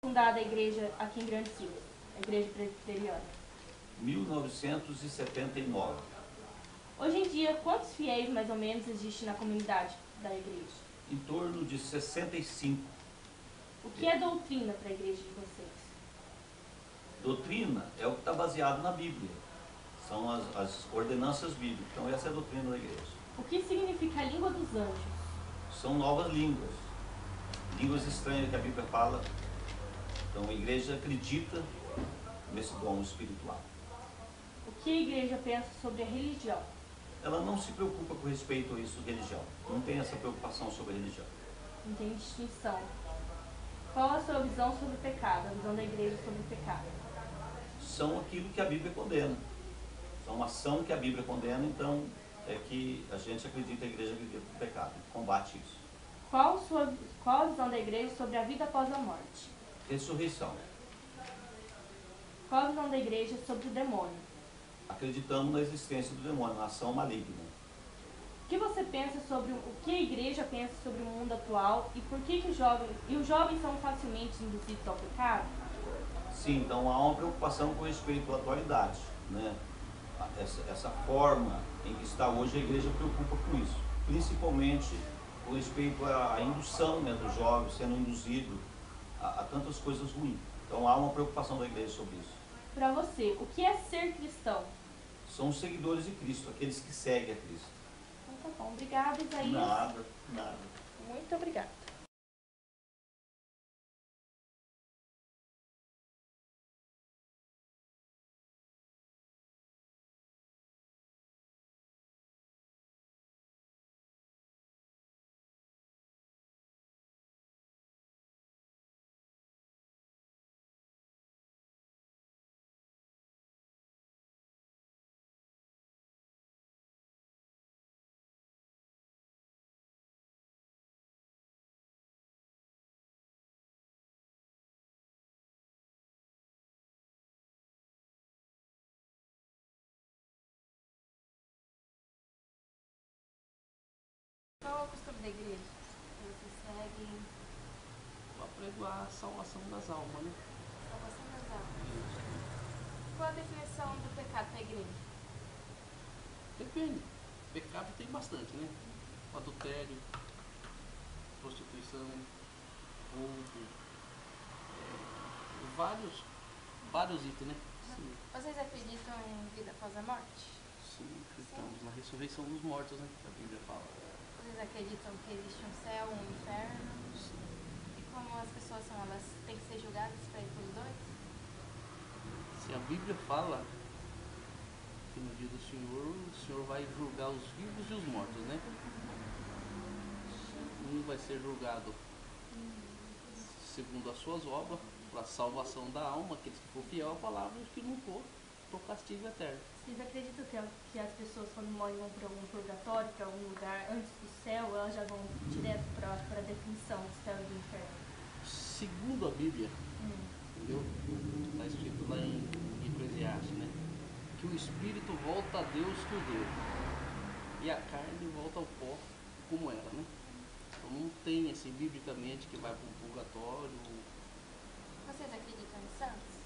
fundada a igreja aqui em Grande Sul, a igreja presbiteriana? 1979. Hoje em dia, quantos fiéis mais ou menos existem na comunidade da igreja? Em torno de 65. O que é doutrina para a igreja de vocês? Doutrina é o que está baseado na Bíblia. São as ordenanças bíblicas. Então essa é a doutrina da igreja. O que significa a língua dos anjos? São novas línguas. Línguas estranhas que a Bíblia fala. Então a igreja acredita nesse dom espiritual. O que a igreja pensa sobre a religião? Ela não se preocupa com respeito a isso, religião. Não tem essa preocupação sobre a religião. Não tem distinção. Qual a sua visão sobre o pecado, a visão da igreja sobre o pecado? São aquilo que a Bíblia condena. São uma ação que a Bíblia condena, então é que a gente acredita, a igreja acredita no pecado, combate isso. Qual a visão da igreja sobre a vida após a morte? Ressurreição. Qual a visão da igreja sobre o demônio? Acreditamos na existência do demônio, na ação maligna. O que você pensa sobre o que a igreja pensa sobre o mundo atual e por que os jovens são facilmente induzidos ao pecado? Sim, então há uma preocupação com respeito à atualidade, né? Essa forma em que está hoje, a igreja preocupa com isso, principalmente com respeito à indução, né, dos jovens sendo induzido a tantas coisas ruins. Então há uma preocupação da igreja sobre isso. Para você, o que é ser cristão? São os seguidores de Cristo, aqueles que seguem a Cristo. Então tá bom, obrigada, Isaías. Nada. Muito obrigada. Qual é o costume da igreja? Vocês seguem Eu aprendo a salvação das almas, né? a salvação das almas. Qual a definição do pecado para a igreja? Depende. Pecado tem bastante, né? Adultério, prostituição, roubo, vários itens, né? Sim, Vocês acreditam em vida após a morte? sim, acreditamos na ressurreição dos mortos, né? Que a Bíblia fala. Vocês acreditam que existe um céu, um inferno? Sim. E como as pessoas são, elas têm que ser julgadas para ir pelos dois? Se a Bíblia fala que no dia do o Senhor vai julgar os vivos e os mortos, né? Um vai ser julgado segundo as suas obras, para a salvação da alma, aqueles que for fiel à palavra, e os que não for, para o castigo eterno. Vocês acreditam que as pessoas, quando morrem, vão para algum purgatório, para algum lugar antes do céu, elas já vão direto para a definição do céu e do inferno? Segundo a Bíblia, entendeu? Está escrito lá em Eclesiastes, né? Que o espírito volta a Deus que o deu, e a carne volta ao pó como era, né? Então não tem assim biblicamente que vai para o purgatório. Vocês acreditam em santos?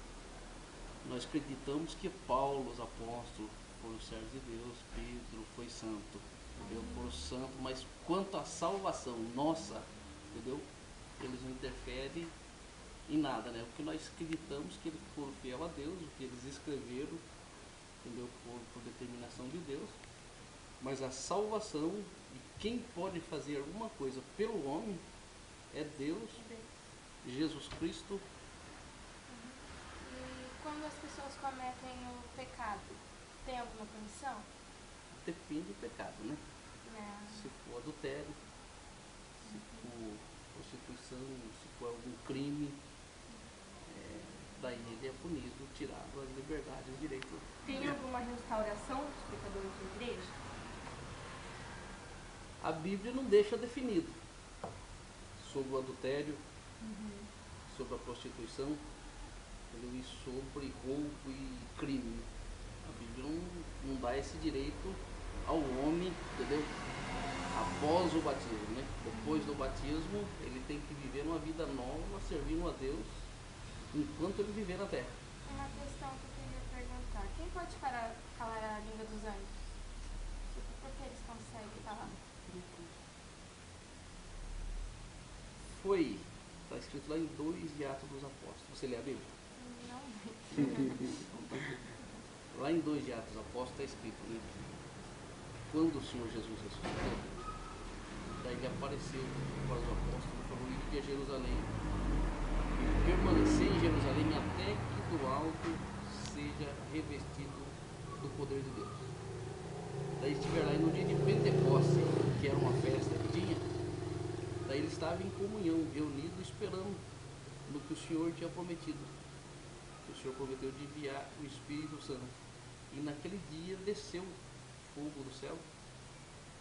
Nós acreditamos que Paulo, os apóstolos, foram servos de Deus, Pedro foi santo, entendeu? Foram santo, mas quanto à salvação nossa, entendeu? Eles não interferem em nada, né? O que nós acreditamos que eles foram fiel a Deus, o que eles escreveram, entendeu? Por determinação de Deus. Mas a salvação, e quem pode fazer alguma coisa pelo homem, é Deus, Jesus Cristo. E quando as pessoas cometem o pecado, tem alguma punição? Depende do pecado, né? Não. Se for adultério, se for prostituição, se for algum crime, daí ele é punido, tirado as liberdades, os direitos. Tem alguma restauração dos pecadores da igreja? A Bíblia não deixa definido sobre o adultério, sobre a prostituição, entendeu? E sobre roubo e crime. A Bíblia não dá esse direito ao homem, entendeu? Após o batismo, né? Depois do batismo, ele tem que viver uma vida nova, servindo a Deus enquanto ele viver na terra. Uma questão que eu queria perguntar. Quem pode calar a língua dos anjos? Por que eles conseguem calar? Está escrito lá em 2 de Atos dos Apóstolos. Você lê a Bíblia? Não. Lá em 2 de Atos dos Apóstolos está escrito, né? Quando o Senhor Jesus ressuscitou, daí ele apareceu para os apóstolos e falou: ide a Jerusalém, e permanecer em Jerusalém até que do alto seja revestido do poder de Deus. Daí estiver lá, e no dia de Pentecoste, que era uma festa que tinha, daí ele estava em comunhão, reunido, esperando no que o Senhor tinha prometido. O Senhor prometeu de enviar o Espírito Santo. E naquele dia desceu fogo do céu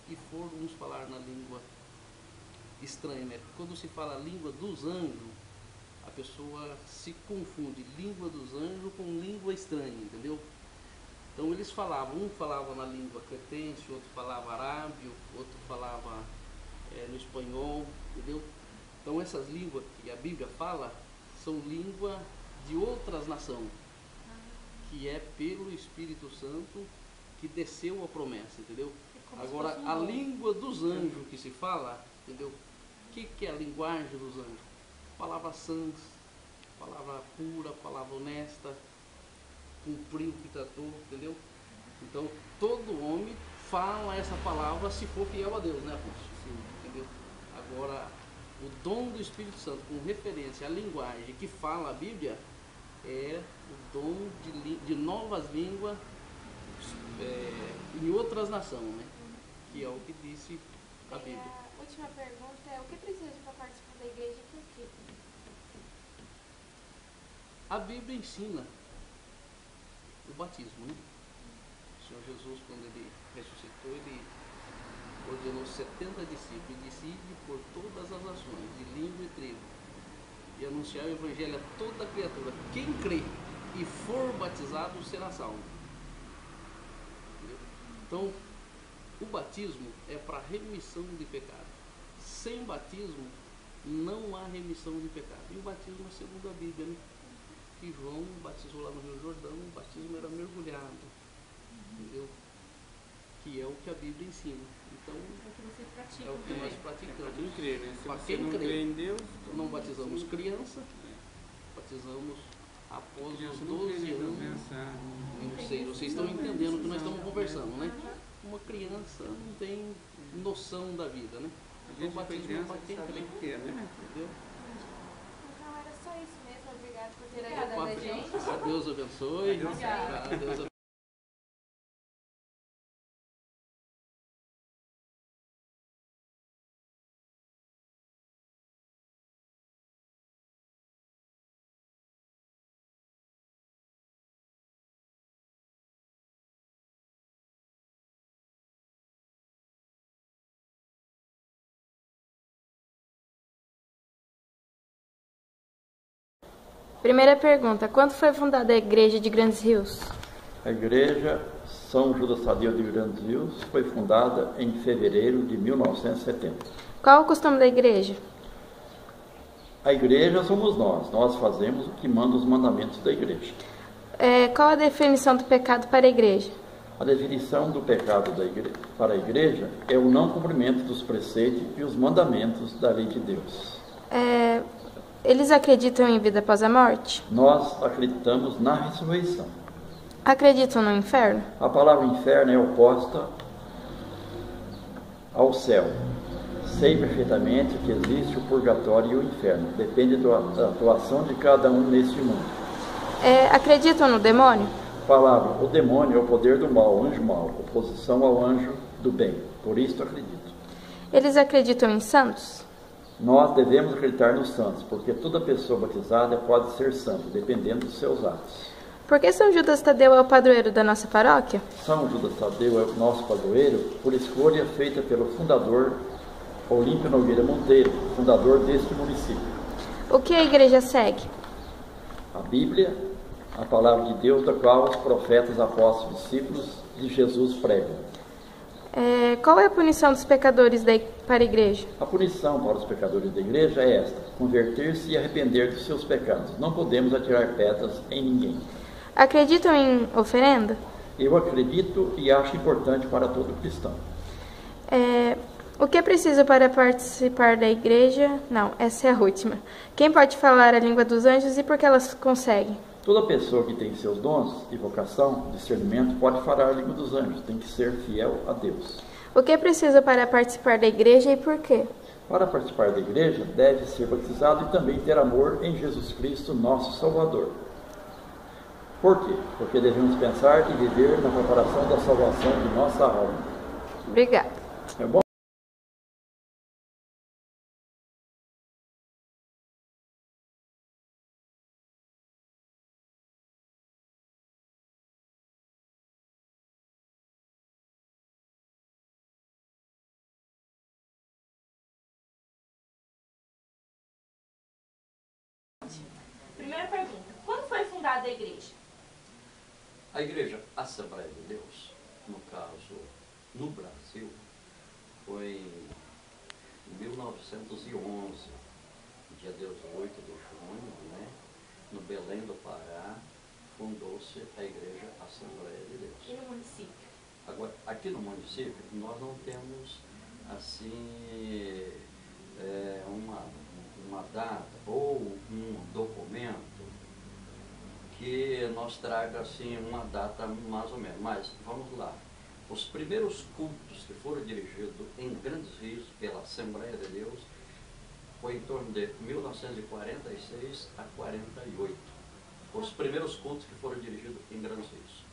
e foram uns falar na língua estranha, né? Quando se fala língua dos anjos, a pessoa se confunde língua dos anjos com língua estranha, entendeu? Então eles falavam, um falava na língua cretense, outro falava arábio, outro falava no espanhol, entendeu? Então essas línguas que a Bíblia fala são línguas de outras nações, que é pelo Espírito Santo que desceu a promessa, entendeu? Agora, a língua dos anjos que se fala, entendeu? O que é a linguagem dos anjos? Palavra sãs, palavra pura, palavra honesta, cumprir o que tratou, entendeu? Então, todo homem fala essa palavra se for fiel a Deus, né, Afonso? Sim. Entendeu? Agora, o dom do Espírito Santo com referência à linguagem que fala a Bíblia é o dom de novas línguas em outras nações, né? Que é o que disse a Bíblia. A última pergunta é: o que precisa para participar da igreja e por quê? A Bíblia ensina o batismo, né? O Senhor Jesus, quando ele ressuscitou, ele ordenou 70 discípulos e disse: ide por todas as nações, de língua e tribo, e anunciar o evangelho a toda criatura. Quem crê e for batizado será salvo. Entendeu? Então, o batismo é para remissão de pecado. Sem batismo não há remissão de pecado. E o batismo é segundo a Bíblia, né? Que João batizou lá no Rio Jordão, o batismo era mergulhado, entendeu? Que é o que a Bíblia ensina. Então, é o que nós praticamos. Quem crê, né? Se Para você quem não crê em Deus, não batizamos criança, batizamos após criança os não 12 crê, não anos. pensar. Não sei, vocês estão entendendo o que nós estamos conversando, né? Uma criança não tem noção da vida, né? A Então, gente foi batismo é criança, para quem sabe crê, o que é, né? entendeu? Então era só isso mesmo. Obrigada por ter Obrigada, ajudado a gente. A Deus abençoe. Obrigada. A Deus abençoe. Primeira pergunta: quando foi fundada a Igreja de Grandes Rios? A Igreja São Judas Tadeu de Grandes Rios foi fundada em fevereiro de 1970. Qual o costume da igreja? A igreja somos nós fazemos o que manda os mandamentos da igreja. Qual a definição do pecado para a igreja? A definição do pecado para a igreja é o não cumprimento dos preceitos e os mandamentos da lei de Deus. Eles acreditam em vida após a morte? Nós acreditamos na ressurreição. Acreditam no inferno? A palavra inferno é oposta ao céu. Sei perfeitamente que existe o purgatório e o inferno. Depende da atuação de cada um neste mundo. Acreditam no demônio? Palavra: o demônio é o poder do mal, o anjo mau, oposição ao anjo do bem. Por isso acredito. Eles acreditam em santos? Nós devemos acreditar nos santos, porque toda pessoa batizada pode ser santo, dependendo dos seus atos. Por que São Judas Tadeu é o padroeiro da nossa paróquia? São Judas Tadeu é o nosso padroeiro por escolha feita pelo fundador Olímpio Nogueira Monteiro, fundador deste município. O que a igreja segue? A Bíblia, a palavra de Deus, da qual os profetas, apóstolos, discípulos de Jesus pregam. Qual é a punição dos pecadores para a igreja? A punição para os pecadores da igreja é esta: converter-se e arrepender dos seus pecados. Não podemos atirar pedras em ninguém. Acreditam em oferenda? Eu acredito e acho importante para todo cristão. O que é preciso para participar da igreja? Não, essa é a última. Quem pode falar a língua dos anjos e por que elas conseguem? Toda pessoa que tem seus dons e vocação, discernimento, pode falar a língua dos anjos. Tem que ser fiel a Deus. O que é preciso para participar da igreja e por quê? Para participar da igreja, deve ser batizado e também ter amor em Jesus Cristo, nosso Salvador. Por quê? Porque devemos pensar e viver na preparação da salvação de nossa alma. Obrigada. É bom? Primeira pergunta: quando foi fundada a igreja? A Igreja Assembleia de Deus, no caso, no Brasil, foi em 1911, dia 18 de junho, né, no Belém do Pará, fundou-se a Igreja Assembleia de Deus. E no município? Agora, aqui no município, nós não temos, assim, uma data ou um documento que nos traga, assim, uma data mais ou menos. Mas, vamos lá. Os primeiros cultos que foram dirigidos em Grandes Rios pela Assembleia de Deus foi em torno de 1946 a 48. Os primeiros cultos que foram dirigidos em Grandes Rios.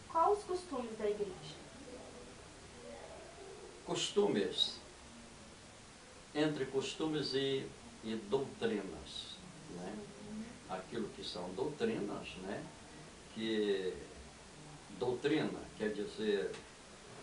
Quais os costumes da igreja? Costumes, entre costumes e doutrinas, né? Aquilo que são doutrinas, né? Que doutrina quer dizer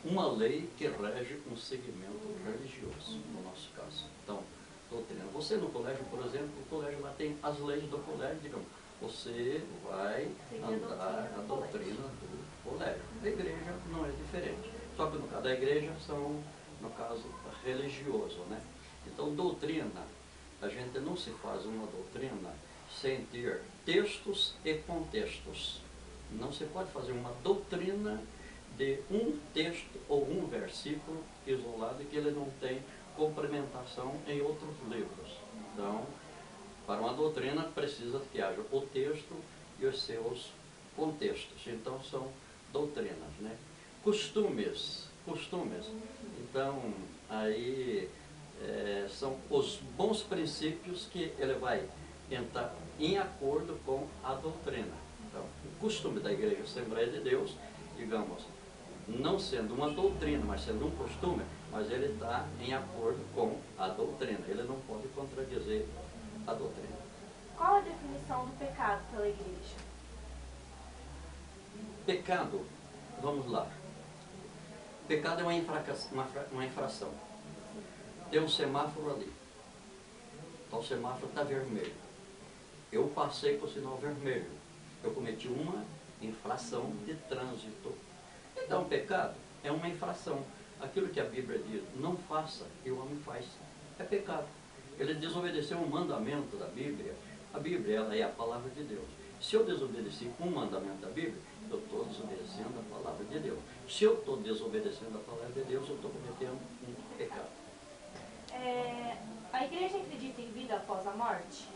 uma lei que rege um segmento religioso, no nosso caso. Então, doutrina. Você no colégio, por exemplo, o colégio lá tem as leis do colégio, digamos. Você vai andar a doutrina do colégio. A igreja não é diferente. Só que no caso da igreja são, no caso, religioso, né? Então, doutrina, a gente não se faz uma doutrina sem ter textos e contextos. Não se pode fazer uma doutrina de um texto ou um versículo isolado que ele não tem complementação em outros livros. Então, para uma doutrina precisa que haja o texto e os seus contextos. Então, são doutrinas, né? Costumes. Então, aí são os bons princípios que ele vai entrar em acordo com a doutrina. Então, o costume da Igreja Assembleia de Deus, digamos, não sendo uma doutrina, mas sendo um costume, mas ele está em acordo com a doutrina. Ele não pode contradizer a doutrina. Qual a definição do pecado pela igreja? Pecado, vamos lá. Pecado é uma infração. Tem um semáforo ali. Então o semáforo está vermelho. Eu passei com o sinal vermelho. Eu cometi uma infração de trânsito. Então, pecado é uma infração. Aquilo que a Bíblia diz, não faça, e o homem faz. É pecado. Ele desobedeceu um mandamento da Bíblia. A Bíblia, ela é a palavra de Deus. Se eu desobedeci um mandamento da Bíblia, eu estou desobedecendo a palavra de Deus. Se eu estou desobedecendo a palavra de Deus, eu estou cometendo um pecado. A igreja acredita em vida após a morte?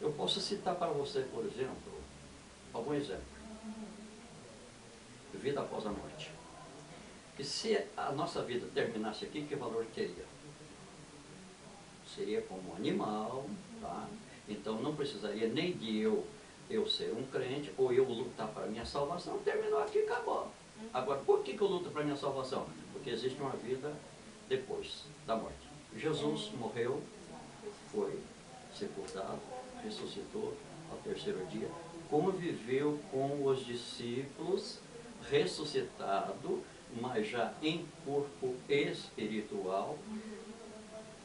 Eu posso citar para você, por exemplo, algum exemplo. Vida após a morte. E se a nossa vida terminasse aqui, que valor teria? Seria como um animal, tá? Então não precisaria nem de eu ser um crente, ou eu lutar para a minha salvação. Terminou aqui, acabou. Agora, por que eu luto para a minha salvação? Porque existe uma vida depois da morte. Jesus morreu, foi sepultado, ressuscitou ao terceiro dia, conviveu com os discípulos, ressuscitado, mas já em corpo espiritual,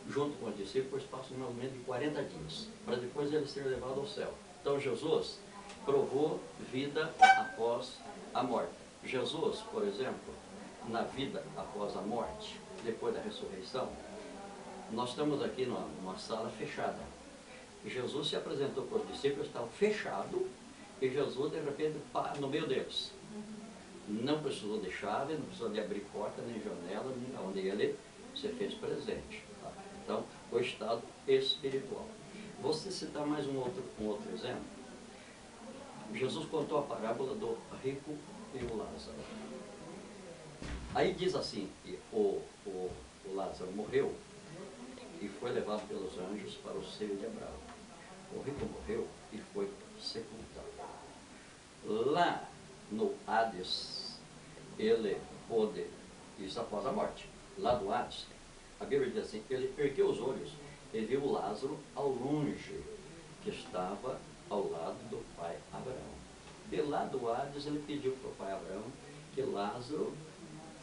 junto com os discípulos, passa um momento de 40 dias, para depois ele ser levado ao céu. Então Jesus provou vida após a morte. Jesus, por exemplo, na vida após a morte, depois da ressurreição, nós estamos aqui numa sala fechada. Jesus se apresentou para os discípulos, estava fechado, e Jesus de repente no meio deles. Não precisou de chave, não precisou de abrir porta, nem janela, nem onde ele se fez presente. Tá? Então, o estado espiritual. Vou citar mais um outro exemplo. Jesus contou a parábola do rico e o Lázaro. Aí diz assim, que o Lázaro morreu e foi levado pelos anjos para o seio de Abraão. O rico morreu e foi sepultado. Lá no Hades, ele pôde, isso após a morte, lá do Hades, a Bíblia diz assim, ele ergueu os olhos e viu Lázaro ao longe, que estava ao lado do pai Abraão. De lá do Hades, ele pediu para o pai Abraão que Lázaro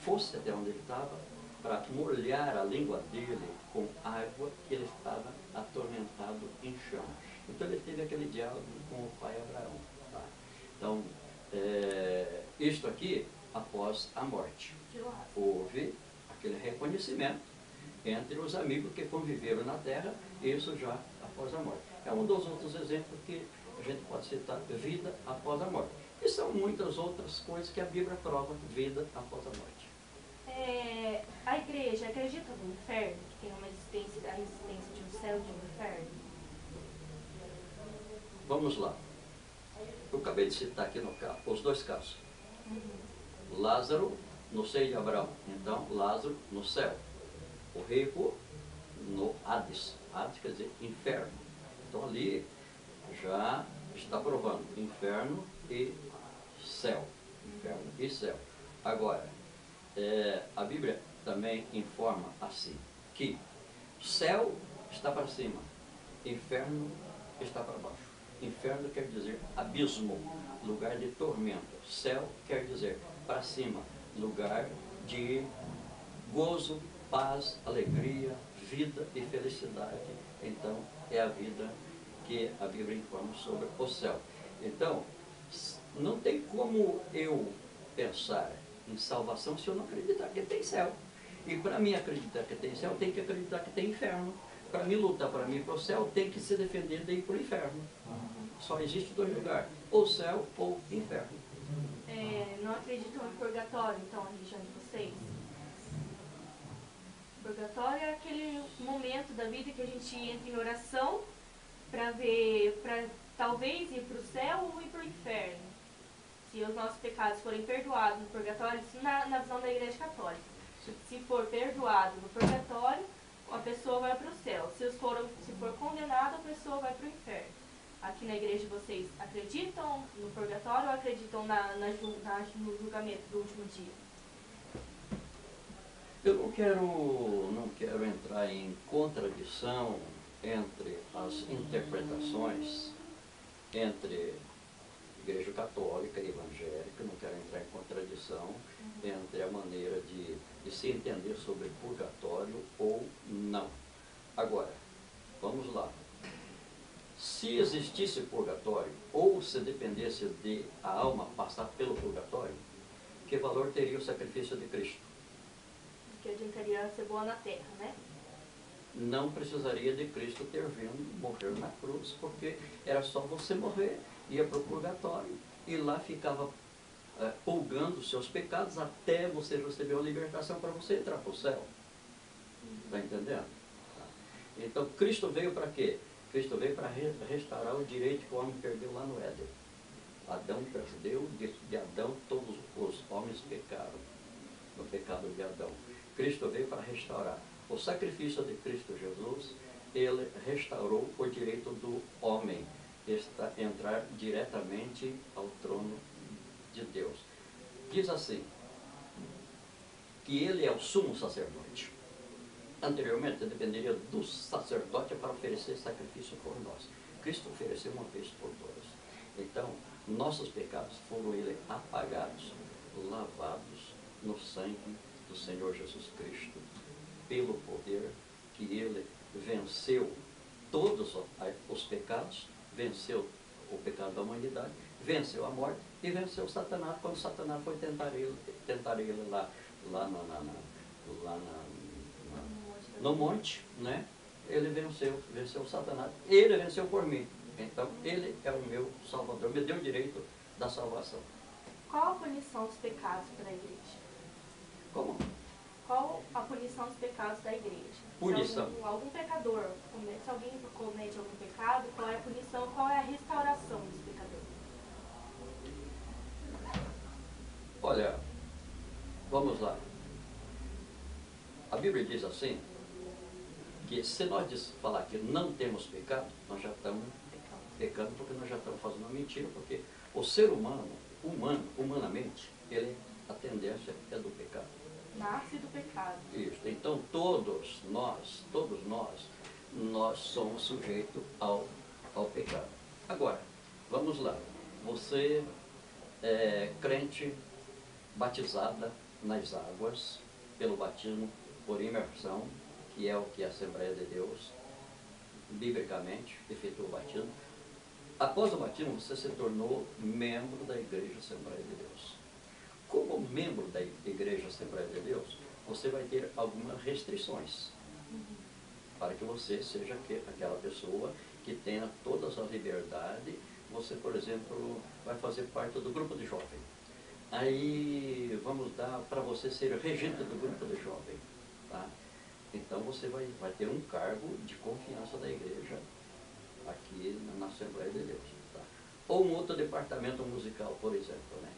fosse até onde ele estava, para molhar a língua dele com água, que ele estava atormentado em chão. Então ele teve aquele diálogo com o pai Abraão. Tá? Então, isto aqui, após a morte, houve aquele reconhecimento entre os amigos que conviveram na terra, isso já após a morte. É um dos outros exemplos que a gente pode citar, vida após a morte. E são muitas outras coisas que a Bíblia prova, vida após a morte. A igreja acredita no inferno, que tem a existência de um céu e de um inferno? Vamos lá. Eu acabei de citar aqui os dois casos. Lázaro no seio de Abraão. Então, Lázaro no céu. O rico no Hades. Hades quer dizer inferno. Então, ali já está provando inferno e céu. Inferno e céu. Agora, a Bíblia também informa assim, que céu está para cima, inferno está para baixo. Inferno quer dizer abismo, lugar de tormento. Céu quer dizer para cima, lugar de gozo, paz, alegria, vida e felicidade. Então, é a vida que a Bíblia informa sobre o céu. Então, não tem como eu pensar em salvação se eu não acreditar que tem céu. E para mim acreditar que tem céu, tem que acreditar que tem inferno. Para mim lutar, para mim ir para o céu, tem que se defender de ir para o inferno. Só existe dois lugares, ou céu ou inferno. Não acreditam em purgatório, então, a religião de vocês? Purgatório é aquele momento da vida que a gente entra em oração para talvez ir para o céu ou ir para o inferno. Se os nossos pecados forem perdoados no purgatório, isso na visão da Igreja Católica. Se for perdoado no purgatório, a pessoa vai para o céu. Se for condenado, a pessoa vai para o inferno. Aqui na igreja vocês acreditam no purgatório ou acreditam no julgamento do último dia? Eu não quero entrar em contradição entre as interpretações entre Igreja Católica e Evangélica, não quero entrar em contradição entre a maneira de se entender sobre purgatório ou não. Agora, vamos lá. Se existisse purgatório, ou se dependesse de a alma passar pelo purgatório, que valor teria o sacrifício de Cristo? Que adiantaria ser boa na terra, né? Não precisaria de Cristo ter vindo morrer na cruz, porque era só você morrer, ia para o purgatório, e lá ficava purgando os seus pecados até você receber a libertação para você entrar para o céu. Está entendendo? Então, Cristo veio para quê? Cristo veio para restaurar o direito que o homem perdeu lá no Éden. Adão perdeu, de Adão todos os homens pecaram, no pecado de Adão. Cristo veio para restaurar. O sacrifício de Cristo Jesus, ele restaurou o direito do homem entrar diretamente ao trono de Deus. Diz assim, que ele é o sumo sacerdote. Anteriormente, dependeria do sacerdote para oferecer sacrifício por nós. Cristo ofereceu uma vez por todas. Então, nossos pecados foram apagados, lavados no sangue do Senhor Jesus Cristo, pelo poder que ele venceu todos os pecados, venceu o pecado da humanidade, venceu a morte e venceu Satanás quando Satanás foi tentar ele lá lá no monte, né? Ele venceu Satanás. Ele venceu por mim. Então, ele é o meu Salvador, me deu o direito da salvação. Qual a punição dos pecados para a igreja? Como? Qual a punição dos pecados da igreja? Punição. Se algum pecador, se alguém comete algum pecado, qual é a punição, qual é a restauração desse pecador? Olha, vamos lá. A Bíblia diz assim, que se nós falar que não temos pecado, nós já estamos pecando porque nós já estamos fazendo uma mentira, porque o ser humano, humanamente, a tendência é do pecado. Nasce do pecado. Isso. Então todos nós somos sujeitos ao pecado. Agora, vamos lá. Você é crente batizada nas águas, pelo batismo por imersão, que é o que a Assembleia de Deus, biblicamente, efetua o batismo. Após o batismo, você se tornou membro da Igreja Assembleia de Deus. Como membro da Igreja Assembleia de Deus, você vai ter algumas restrições para que você seja aquela pessoa que tenha todas as liberdades. Você, por exemplo, vai fazer parte do grupo de jovem. Aí vamos dar para você ser regente do grupo de jovem. Tá? Então você vai ter um cargo de confiança da igreja aqui na Assembleia de Deus. Tá? Ou um outro departamento musical, por exemplo. Né?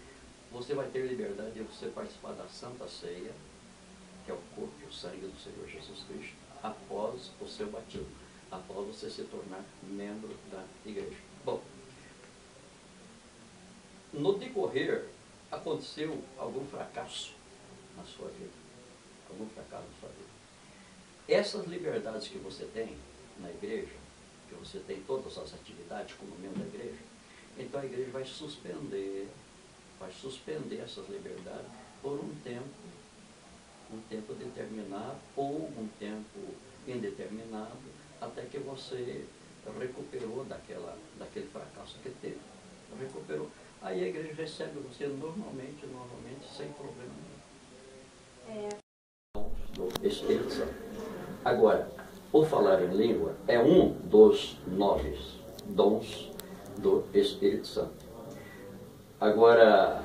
Você vai ter liberdade de você participar da Santa Ceia, que é o corpo e o sangue do Senhor Jesus Cristo, após o seu batismo, após você se tornar membro da igreja. Bom, no decorrer, aconteceu algum fracasso na sua vida. Algum fracasso na sua vida. Essas liberdades que você tem na igreja, que você tem todas as atividades como membro da igreja, então a igreja vai suspender essas liberdades por um tempo determinado ou um tempo indeterminado, até que você recuperou daquele fracasso que teve. Recuperou. Aí a igreja recebe você normalmente, sem problema nenhum. Do Espírito Santo. Agora, o falar em língua é um dos 9 dons do Espírito Santo. Agora,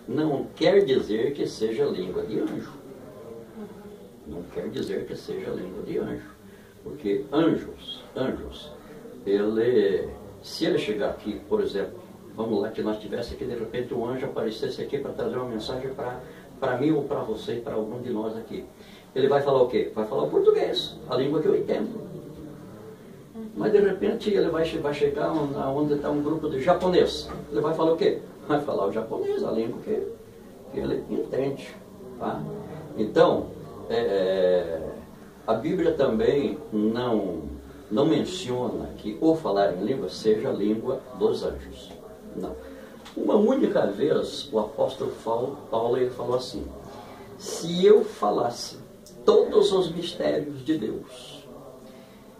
não quer dizer que seja língua de anjo. Não quer dizer que seja língua de anjo. Porque anjos, se ele chegar aqui, por exemplo, vamos lá que nós tivéssemos aqui, de repente um anjo aparecesse aqui para trazer uma mensagem para mim ou para você, para algum de nós aqui. Ele vai falar o quê? Vai falar o português, a língua que eu entendo. Mas de repente ele vai chegar onde está um grupo de japonês. Ele vai falar o quê? Vai falar o japonês, a língua que ele entende. Tá? Então, a Bíblia também não menciona que o falar em língua seja a língua dos anjos. Não. Uma única vez o apóstolo Paulo ele falou assim: se eu falasse todos os mistérios de Deus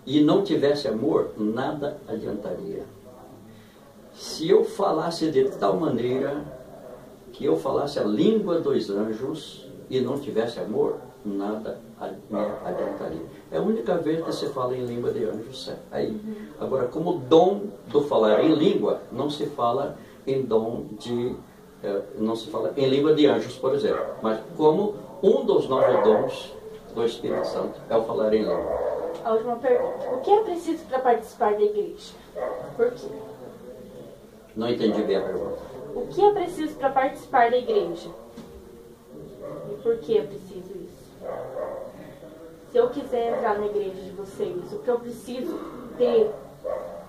e não tivesse amor, nada adiantaria. Se eu falasse de tal maneira que eu falasse a língua dos anjos e não tivesse amor, nada me adiantaria. É a única vez que se fala em língua de anjos. Aí. Agora, como dom do falar em língua, não se fala em dom de... não se fala em língua de anjos, por exemplo. Mas como um dos 9 dons do Espírito Santo é o falar em língua. A última pergunta. O que é preciso para participar da igreja? Por quê? Não entendi bem a pergunta. O que é preciso para participar da igreja? E por que é preciso isso? Se eu quiser entrar na igreja de vocês, o que eu preciso ter?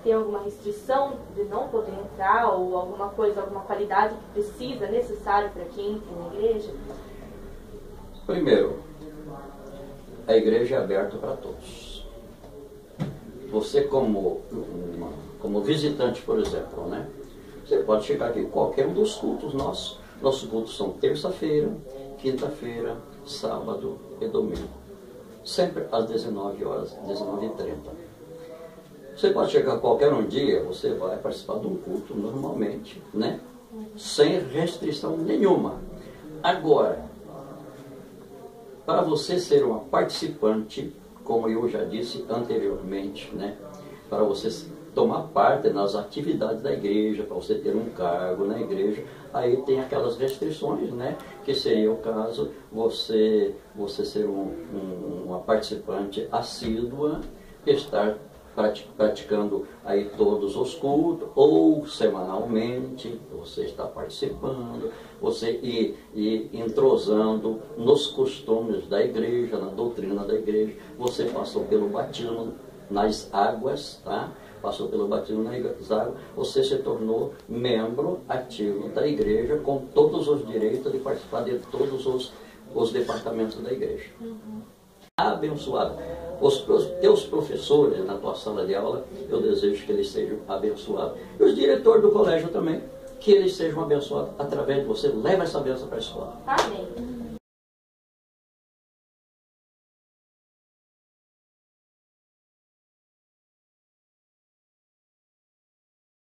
Tem alguma restrição de não poder entrar? Ou alguma coisa, alguma qualidade que precisa, necessária para que entre na igreja? Primeiro, a igreja é aberta para todos. Você como visitante, por exemplo, né? Você pode chegar aqui em qualquer um dos cultos nossos. Nossos cultos são terça-feira, quinta-feira, sábado e domingo. Sempre às 19 horas, 19h30. Você pode chegar qualquer um dia, você vai participar de um culto normalmente, né? Sem restrição nenhuma. Agora, para você ser uma participante, como eu já disse anteriormente, né? Para você tomar parte nas atividades da igreja, para você ter um cargo na igreja, aí tem aquelas restrições, né? Que seria o caso você ser uma participante assídua, estar praticando aí todos os cultos, ou semanalmente, você está participando, você ir entrosando nos costumes da igreja, na doutrina da igreja, você passou pelo batismo nas águas, tá? Passou pelo batismo nas águas, você se tornou membro ativo da igreja, com todos os direitos de participar de todos os departamentos da igreja. Abençoado. Os teus professores na tua sala de aula, eu desejo que eles sejam abençoados. E os diretores do colégio também, que eles sejam abençoados através de você. Leva essa bênção para a escola. Amém.